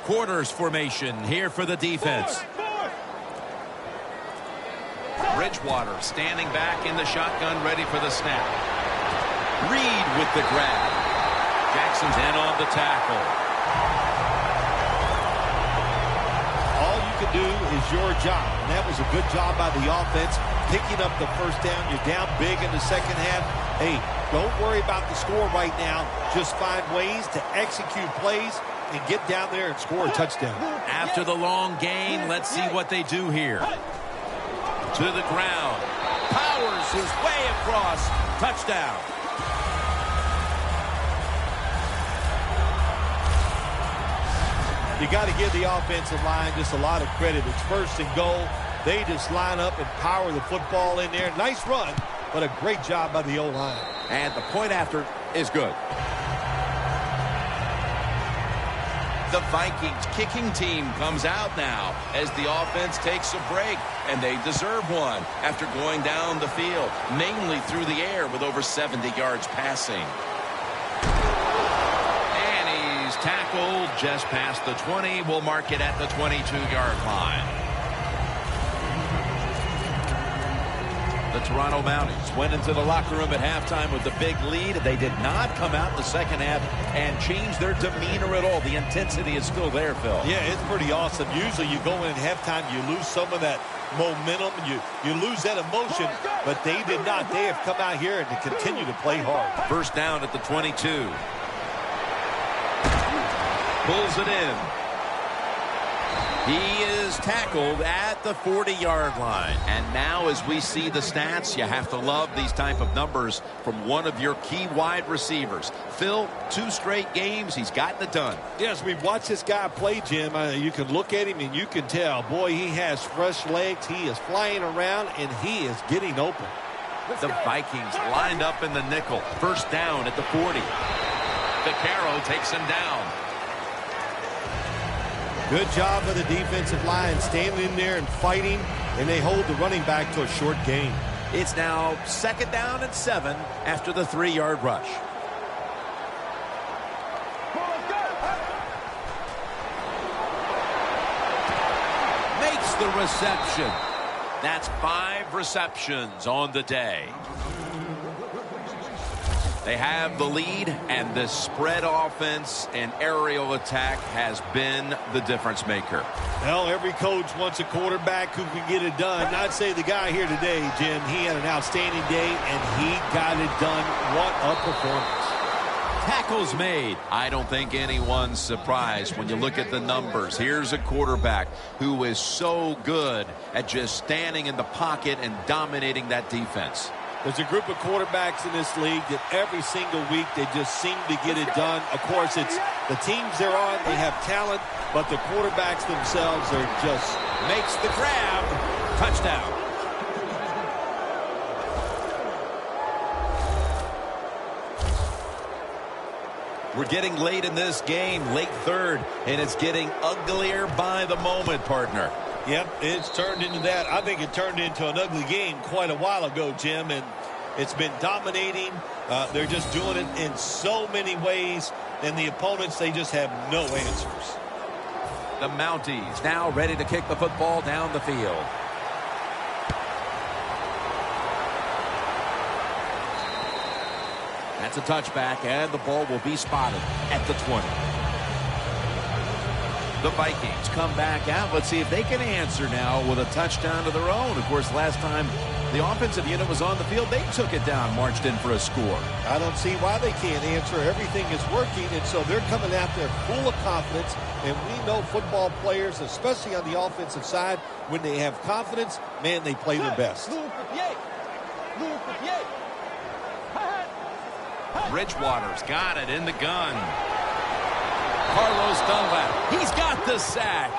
Quarters formation here for the defense. Bridgewater standing back in the shotgun, ready for the snap. Reed with the grab. Jackson's in on the tackle. All you can do is your job, and that was a good job by the offense, picking up the first down. You're down big in the second half. Hey, don't worry about the score right now. Just find ways to execute plays and get down there and score a touchdown. After the long gain, let's see what they do here. To the ground. Powers his way across. Touchdown. You got to give the offensive line just a lot of credit. It's first and goal. They just line up and power the football in there. Nice run, but a great job by the O-line. And the point after is good. The Vikings kicking team comes out now as the offense takes a break, and they deserve one after going down the field, mainly through the air with over 70 yards passing. And he's tackled just past the 20. We'll mark it at the 22-yard line. The Toronto Mounties went into the locker room at halftime with a big lead. They did not come out in the second half and change their demeanor at all. The intensity is still there, Phil. Yeah, it's pretty awesome. Usually you go in at halftime, you lose some of that momentum, you lose that emotion, but they did not. They have come out here and to continue to play hard. First down at the 22. Pulls it in. He is tackled at the 40-yard line. And now as we see the stats, you have to love these type of numbers from one of your key wide receivers. Phil, 2 straight games, he's gotten it done. Yes, we've watched this guy play, Jim. You can look at him and you can tell, boy, he has fresh legs. He is flying around and he is getting open. The Vikings lined up in the nickel. First down at the 40. Vaccaro takes him down. Good job of the defensive line standing in there and fighting, and they hold the running back to a short gain. It's now 2nd down and 7 after the 3-yard rush. Makes the reception. That's 5 receptions on the day. They have the lead, and this spread offense and aerial attack has been the difference maker. Well, every coach wants a quarterback who can get it done. I'd say the guy here today, Jim, he had an outstanding day, and he got it done. What a performance. Tackles made. I don't think anyone's surprised when you look at the numbers. Here's a quarterback who is so good at just standing in the pocket and dominating that defense. There's a group of quarterbacks in this league that every single week they just seem to get it done. Of course, it's the teams they're on, they have talent, but the quarterbacks themselves are just... Makes the grab. Touchdown. We're getting late in this game, late third, and it's getting uglier by the moment, partner. Yep, it's turned into that. I think it turned into an ugly game quite a while ago, Jim, and it's been dominating. They're just doing it in so many ways, and the opponents, they just have no answers. The Mounties now ready to kick the football down the field. That's a touchback, and the ball will be spotted at the 20. The Vikings come back out. Let's see if they can answer now with a touchdown of their own. Of course, last time the offensive unit was on the field, they took it down, marched in for a score. I don't see why they can't answer. Everything is working, and so they're coming out there full of confidence. And we know football players, especially on the offensive side, when they have confidence, man, they play their best. Bridgewater's got it in the gun. Carlos Dunlap, he's got the sack.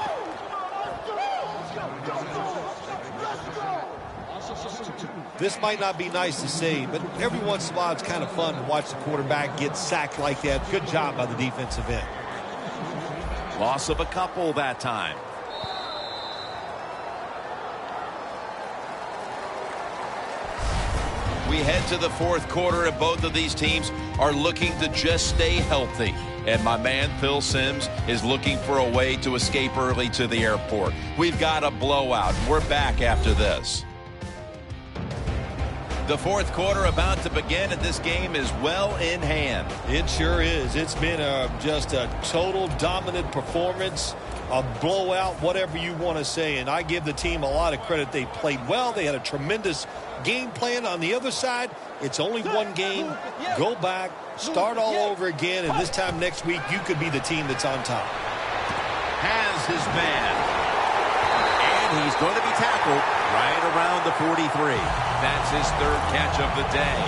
This might not be nice to say, but every once in a while it's kind of fun to watch the quarterback get sacked like that. Good job by the defensive end. Loss of a couple that time. We head to the fourth quarter, and both of these teams are looking to just stay healthy. And my man, Phil Simms, is looking for a way to escape early to the airport. We've got a blowout. We're back after this. The fourth quarter about to begin, and this game is well in hand. It sure is. It's been just a total dominant performance, a blowout, whatever you want to say. And I give the team a lot of credit. They played well. They had a tremendous game plan. On the other side, it's only one game. Go back, start all over again, and this time next week, you could be the team that's on top. Has his man. And he's going to be tackled right around the 43. That's his third catch of the day.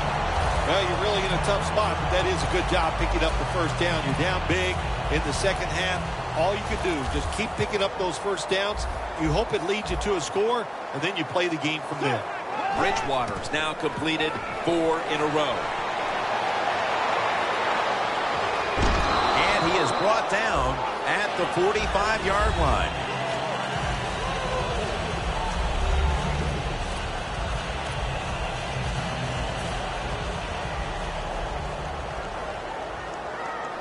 Well, you're really in a tough spot, but that is a good job picking up the first down. You're down big in the second half. All you can do is just keep picking up those first downs. You hope it leads you to a score, and then you play the game from there. Bridgewater's now completed 4 in a row. And he is brought down at the 45-yard line.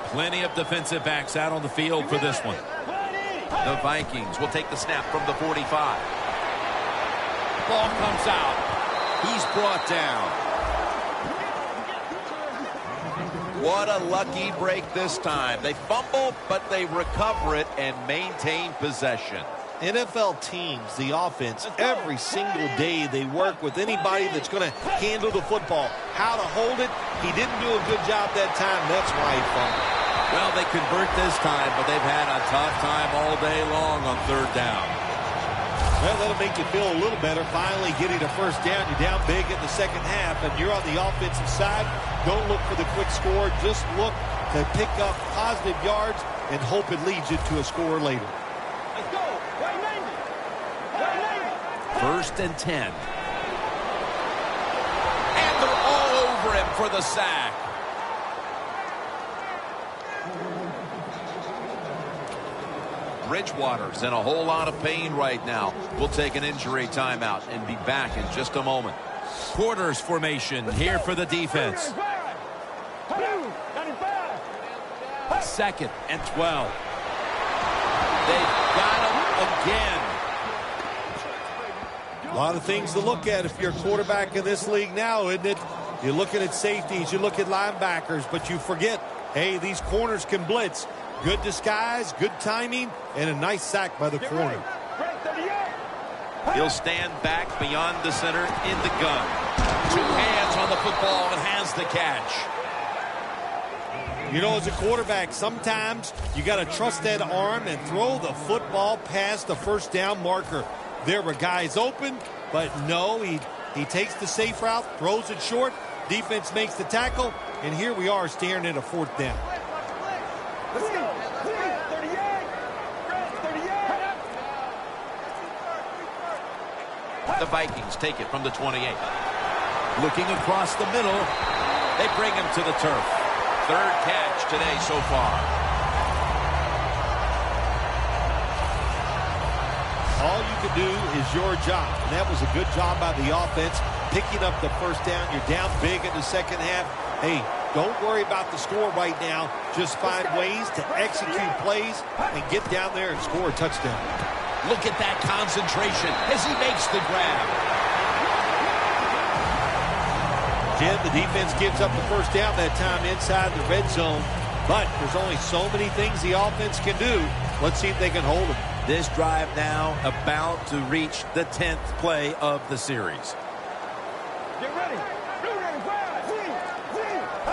Plenty of defensive backs out on the field for this one. The Vikings will take the snap from the 45. Ball comes out. He's brought down. What a lucky break this time. They fumble, but they recover it and maintain possession. NFL teams, the offense, every single day they work with anybody that's going to handle the football. How to hold it, he didn't do a good job that time. That's why he fumbled. Well, they convert this time, but they've had a tough time all day long on third down. Well, that'll make you feel a little better. Finally getting a first down. You're down big in the second half, and you're on the offensive side. Don't look for the quick score. Just look to pick up positive yards and hope it leads you to a score later. Let's go. Right 90. Right 90. First and 10. And they're all over him for the sack. Bridgewater's in a whole lot of pain right now. We'll take an injury timeout and be back in just a moment. Quarters formation here for the defense. 2nd and 12. They've got him again. A lot of things to look at if you're a quarterback in this league now, isn't it? You're looking at safeties, you look at linebackers, but you forget, hey, these corners can blitz. Good disguise, good timing, and a nice sack by the corner. He'll stand back beyond the center in the gun. 2 hands on the football and has the catch. You know, as a quarterback, sometimes you got to trust that arm and throw the football past the first down marker. There were guys open, but no, he takes the safe route, throws it short. Defense makes the tackle, and here we are staring at a fourth down. Let's go. 38. The Vikings take it from the 28. Looking across the middle. They bring him to the turf. Third catch today so far. All you can do is your job, and that was a good job by the offense, picking up the first down. You're down big in the second half. Hey, don't worry about the score right now. Just find ways to execute plays and get down there and score a touchdown. Look at that concentration as he makes the grab. Jim, the defense gives up the first down that time inside the red zone, but there's only so many things the offense can do. Let's see if they can hold it. This drive now about to reach the 10th play of the series. Get ready.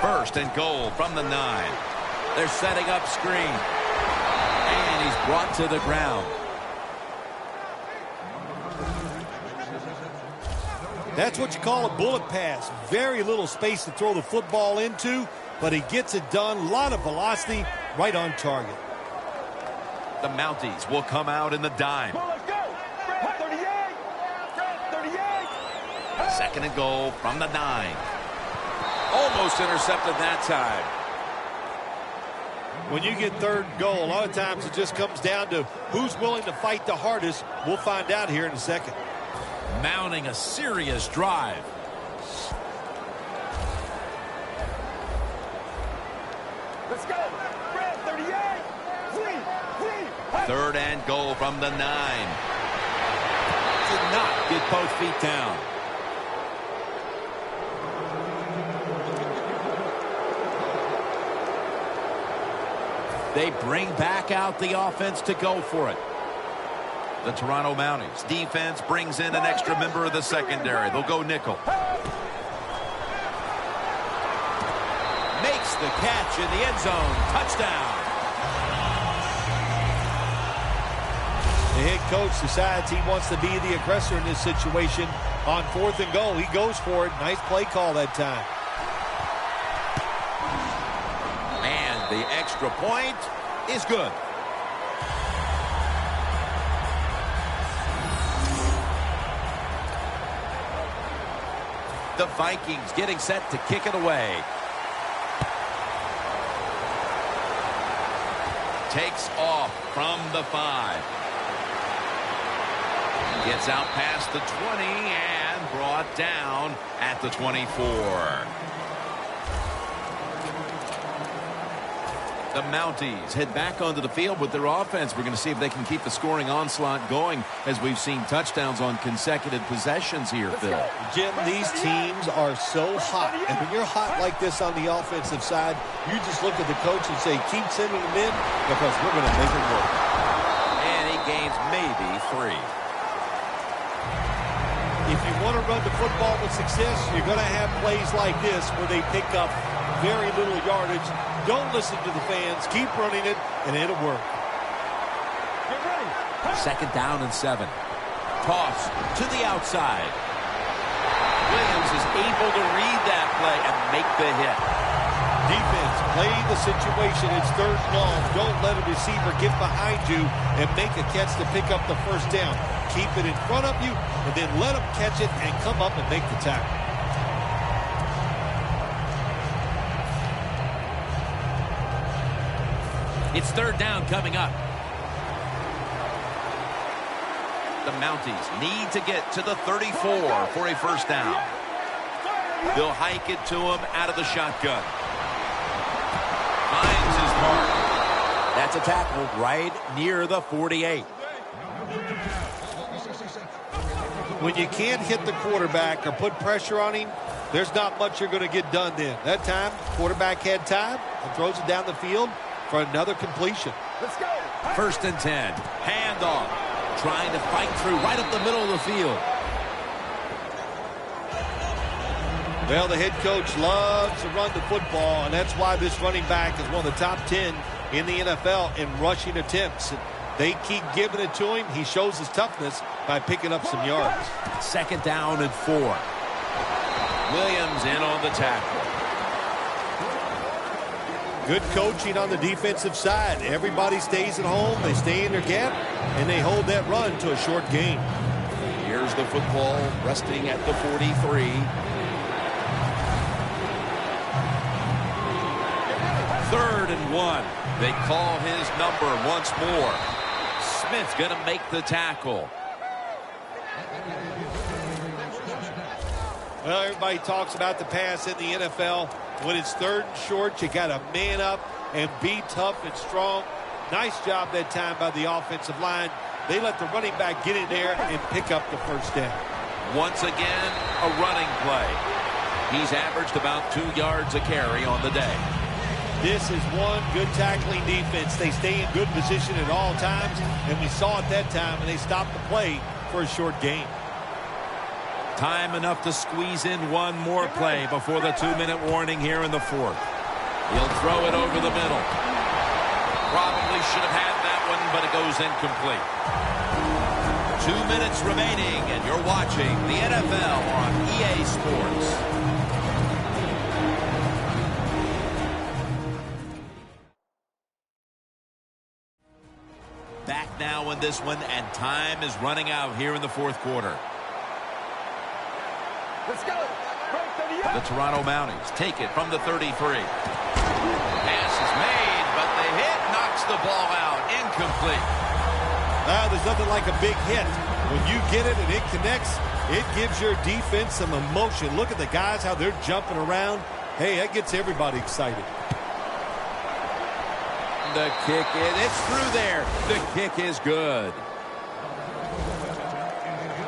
First and goal from the 9. They're setting up screen. And he's brought to the ground. That's what you call a bullet pass. Very little space to throw the football into, but he gets it done. A lot of velocity, right on target. The Mounties will come out in the dime. Let's go. 38. 38. Second and goal from the 9. Almost intercepted that time. When you get third and goal, a lot of times it just comes down to who's willing to fight the hardest. We'll find out here in a second. Mounting a serious drive. Let's go. 38. Third and goal from the 9. Did not get both feet down. They bring back out the offense to go for it. The Toronto Mounties defense brings in an extra member of the secondary. They'll go nickel. Makes the catch in the end zone. Touchdown. The head coach decides he wants to be the aggressor in this situation. On fourth and goal, he goes for it. Nice play call that time. And the extra point is good. The Vikings getting set to kick it away. Takes off from the 5. Gets out past the 20 and brought down at the 24. The Mounties head back onto the field with their offense. We're going to see if they can keep the scoring onslaught going as we've seen touchdowns on consecutive possessions here, Phil. Jim, these teams are so hot. And when you're hot like this on the offensive side, you just look at the coach and say, keep sending them in because we're going to make it work. And he gains maybe 3. If you want to run the football with success, you're going to have plays like this where they pick up very little yardage. Don't listen to the fans. Keep running it, and it'll work. Get ready. Second down and 7. Toss to the outside. Williams is able to read that play and make the hit. Defense, play the situation. It's third and long. Don't let a receiver get behind you and make a catch to pick up the first down. Keep it in front of you, and then let them catch it and come up and make the tackle. It's third down coming up. The Mounties need to get to the 34 for a first down. They'll hike it to him out of the shotgun. Finds his mark. That's a tackle right near the 48. When you can't hit the quarterback or put pressure on him, there's not much you're going to get done then. That time, quarterback had time and throws it down the field for another completion. Let's go. First and 10. Handoff. Trying to fight through right up the middle of the field. Well, the head coach loves to run the football, and that's why this running back is one of the top 10 in the NFL in rushing attempts. They keep giving it to him. He shows his toughness by picking up some yards. 2nd down and 4. Williams in on the tackle. Good coaching on the defensive side. Everybody stays at home. They stay in their gap, and they hold that run to a short gain. Here's the football resting at the 43. 3rd and 1. They call his number once more. Smith's going to make the tackle. Well, everybody talks about the pass in the NFL. When it's 3rd and short, you got to man up and be tough and strong. Nice job that time by the offensive line. They let the running back get in there and pick up the 1st down. Once again, a running play. He's averaged about 2 yards a carry on the day. This is one good tackling defense. They stay in good position at all times, and we saw it that time, and they stopped the play for a short gain. Time enough to squeeze in one more play before the 2-minute warning here in the 4th. He'll throw it over the middle. Probably should have had that one, but it goes incomplete. 2 minutes remaining, and you're watching the NFL on EA Sports. Back now in this one, and time is running out here in the 4th quarter. Let's go. The Toronto Mounties take it from the 33. Pass is made, but the hit knocks the ball out. Incomplete. There's nothing like a big hit. When you get it and it connects, it gives your defense some emotion. Look at the guys, how they're jumping around. Hey, that gets everybody excited. The kick it's through there. The kick is good.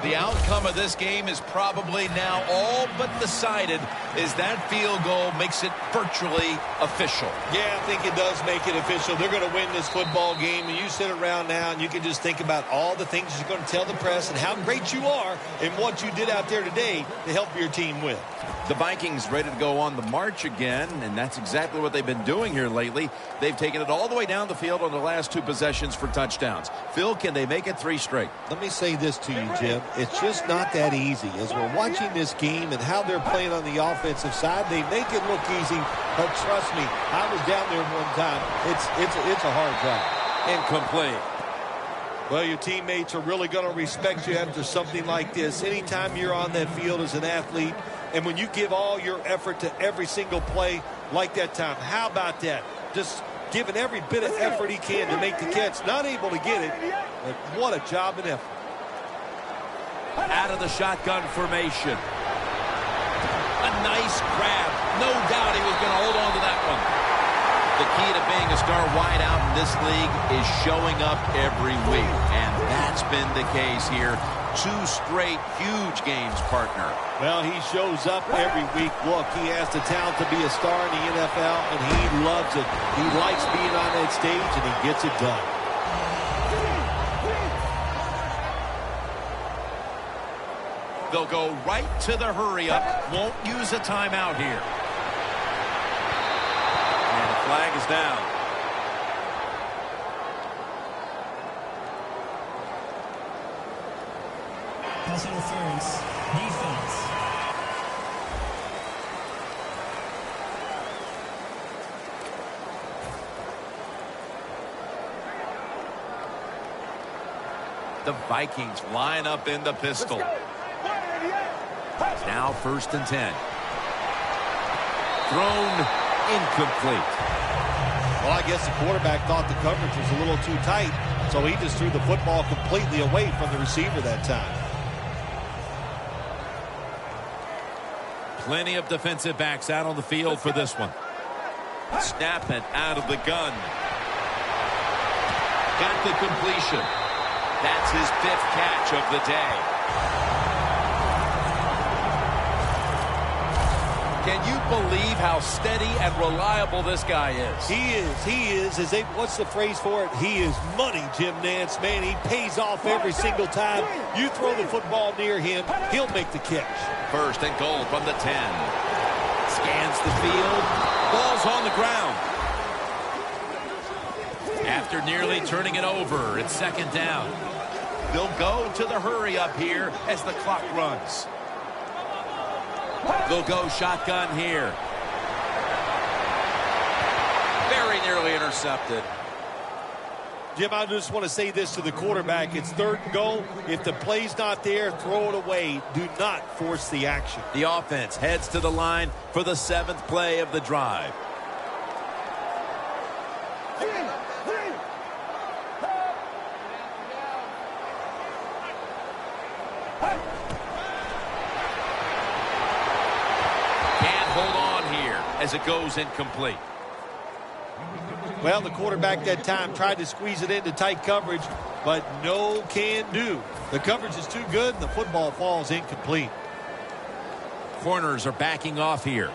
The outcome of this game is probably now all but decided, as that field goal makes it virtually official. Yeah, I think it does make it official. They're going to win this football game, and you sit around now and you can just think about all the things you're going to tell the press and how great you are and what you did out there today to help your team win. The Vikings ready to go on the march again, and that's exactly what they've been doing here lately. They've taken it all the way down the field on the last 2 possessions for touchdowns. Phil, can they make it 3 straight? Let me say this to you, Jim. It's just not that easy. As we're watching this game and how they're playing on the offensive side, they make it look easy, but trust me, I was down there one time. It's a hard job. Incomplete. Well, your teammates are really going to respect you after something like this. Anytime you're on that field as an athlete, and when you give all your effort to every single play like that time, how about that? Just giving every bit of effort he can to make the catch. Not able to get it, but what a job and effort. Out of the shotgun formation. A nice grab. No doubt he was going to hold on to that one. The key to being a star wideout in this league is showing up every week, and that's been the case here. 2 straight huge games, partner. Well, he shows up every week. Look, he has the talent to be a star in the NFL, and he loves it. He likes being on that stage, and he gets it done. They'll go right to the hurry-up. Won't use a timeout here. And the flag is down. Pass interference. Defense. The Vikings line up in the pistol. Now 1st and 10. Thrown incomplete. Well, I guess the quarterback thought the coverage was a little too tight, so he just threw the football completely away from the receiver that time. Plenty of defensive backs out on the field for this one. Snap it out of the gun. Got the completion. That's his 5th catch of the day. Can you believe how steady and reliable this guy is? He is. What's the phrase for it? He is money, Jim Nance. Man, he pays off every single time. You throw the football near him, he'll make the catch. First and goal from the 10. Scans the field. Ball's on the ground. After nearly turning it over, it's second down. They'll go to the hurry up here as the clock runs. They'll go shotgun here. Very nearly intercepted. Jim, I just want to say this to the quarterback. It's third and goal. If the play's not there, throw it away. Do not force the action. The offense heads to the line for the 7th play of the drive. Can't hold on here as it goes incomplete. Well, the quarterback that time tried to squeeze it into tight coverage, but no can do. The coverage is too good, and the football falls incomplete. Corners are backing off here.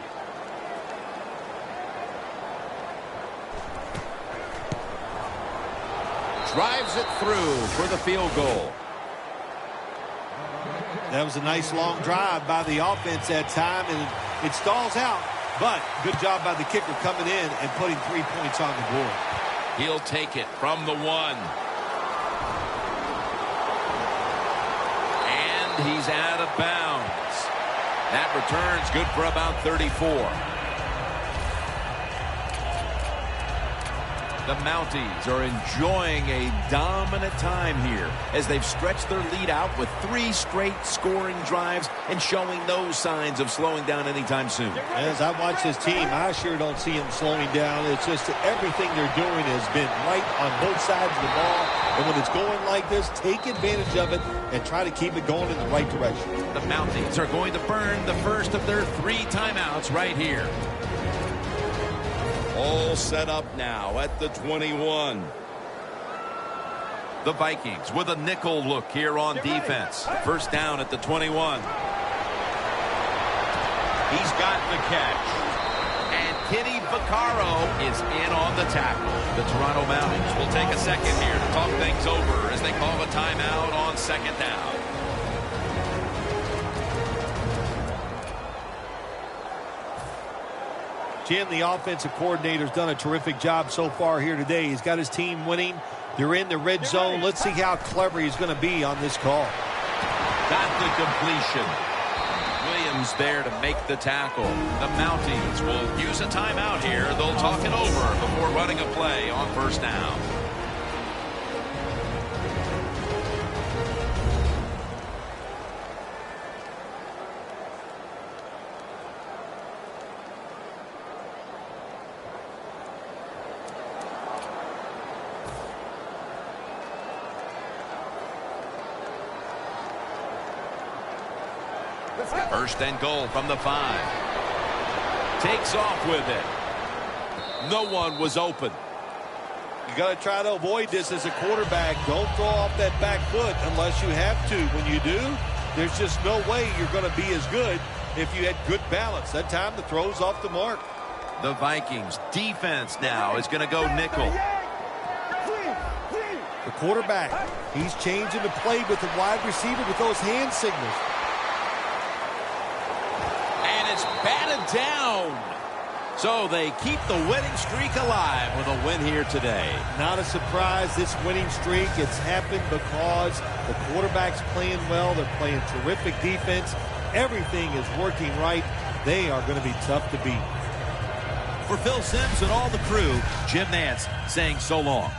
Drives it through for the field goal. That was a nice long drive by the offense that time, and it stalls out. But good job by the kicker coming in and putting 3 points on the board. He'll take it from the 1. And he's out of bounds. That return's good for about 34. The Mounties are enjoying a dominant time here as they've stretched their lead out with 3 straight scoring drives and showing no signs of slowing down anytime soon. As I watch this team, I sure don't see them slowing down. It's just that everything they're doing has been right on both sides of the ball. And when it's going like this, take advantage of it and try to keep it going in the right direction. The Mounties are going to burn the first of their 3 timeouts right here. All set up now at the 21. The Vikings with a nickel look here on defense. First down at the 21. He's got the catch. And Kenny Vaccaro is in on the tackle. The Toronto Mounties will take a second here to talk things over as they call a timeout on second down. Jim, the offensive coordinator's done a terrific job so far here today. He's got his team winning. They're in the red zone. Let's see how clever he's going to be on this call. Got the completion. Williams there to make the tackle. The Mounties will use a timeout here. They'll talk it over before running a play on first down. First and goal from the 5. Takes off with it. No one was open. You got to try to avoid this as a quarterback. Don't throw off that back foot unless you have to. When you do, there's just no way you're going to be as good if you had good balance. That time the throw's off the mark. The Vikings defense now is going to go nickel. The quarterback, he's changing the play with the wide receiver with those hand signals. It's batted down. So they keep the winning streak alive with a win here today. Not a surprise, this winning streak. It's happened because the quarterback's playing well. They're playing terrific defense. Everything is working right. They are going to be tough to beat. For Phil Simms and all the crew, Jim Nance saying so long.